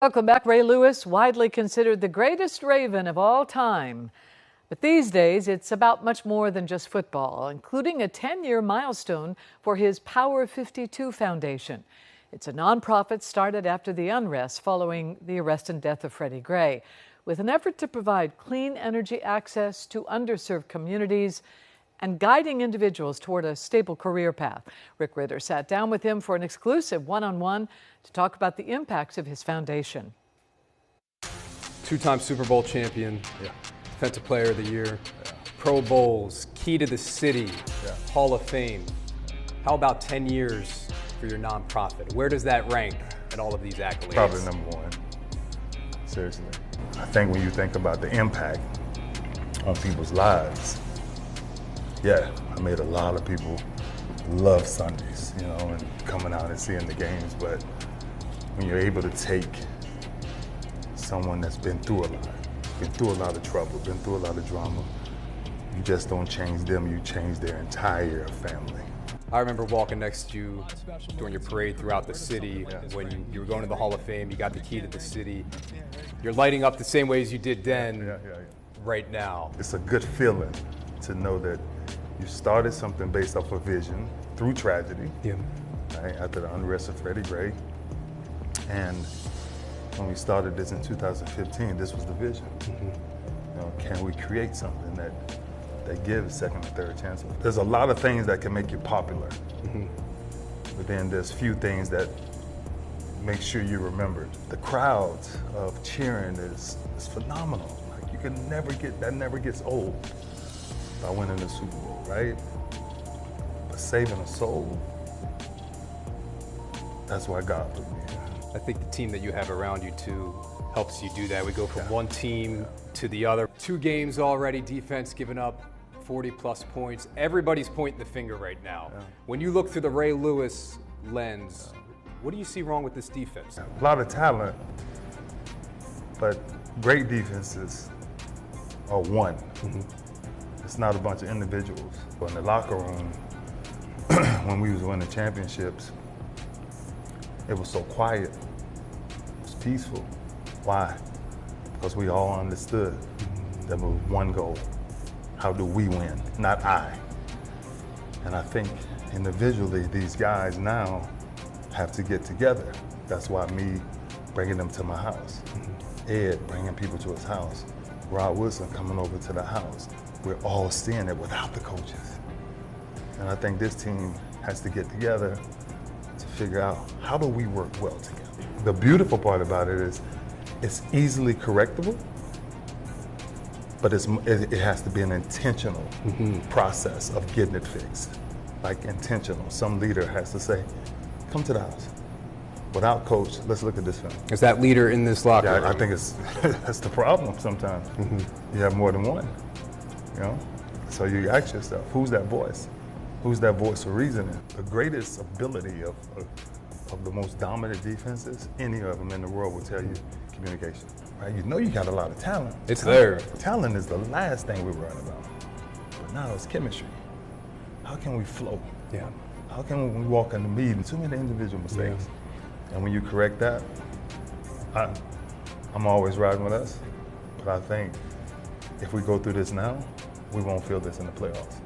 Welcome back. Ray Lewis, widely considered the greatest Raven of all time. But these days, it's about much more than just football, including a 10-year milestone for his Power52 Foundation. It's a nonprofit started after the unrest following the arrest and death of Freddie Gray, with an effort to provide clean energy access to underserved communities and guiding individuals toward a stable career path. Rick Ritter sat down with him for an exclusive one-on-one to talk about the impacts of his foundation. Two-time Super Bowl champion, Defensive Player of the Year, Pro Bowls, Key to the City, Hall of Fame. How about 10 years for your nonprofit? Where does that rank in all of these accolades? Probably number one, seriously. I think when you think about the impact on people's lives, I made a lot of people love Sundays, and coming out and seeing the games. But when you're able to take someone that's been through a lot of trouble, been through a lot of drama, you just don't change them, you change their entire family. I remember walking next to you during your parade throughout the city when you were going to the Hall of Fame, you got the key to the city. You're lighting up the same way as you did then, right now. It's a good feeling to know that you started something based off a vision through tragedy, right, after the unrest of Freddie Gray. And when we started this in 2015, this was the vision. Can we create something that gives second and third chances? There's a lot of things that can make you popular, but then there's few things that make sure you're remembered. The crowds of cheering is phenomenal. Like that never gets old by winning the Super Bowl, right? But saving a soul, that's why God put me here. I think the team that you have around you too helps you do that. We go from one team to the other. 2 games already, defense giving up 40+ points. Everybody's pointing the finger right now. When you look through the Ray Lewis lens, what do you see wrong with this defense? A lot of talent, but great defenses are one. It's not a bunch of individuals. But in the locker room, when we was winning championships, it was so quiet, it was peaceful. Why? Because we all understood there was one goal. How do we win, not I? And I think individually, these guys now have to get together. That's why me bringing them to my house, Ed bringing people to his house, Rod Wilson coming over to the house. We're all seeing it without the coaches. And I think this team has to get together to figure out how do we work well together. The beautiful part about it is it's easily correctable, but it has to be an intentional process of getting it fixed. Like intentional. Some leader has to say, come to the house. Without coach, let's look at this film. Is that leader in this locker room? I think that's the problem sometimes. You have more than one. So you ask yourself, who's that voice? Who's that voice of reasoning? The greatest ability of the most dominant defenses, any of them in the world will tell you communication. Right? You got a lot of talent. It's there. Talent is the last thing we worry about. But now it's chemistry. How can we flow? How can we walk in the meeting? Too many individual mistakes. And when you correct that, I'm always riding with us. But I think if we go through this now, we won't feel this in the playoffs.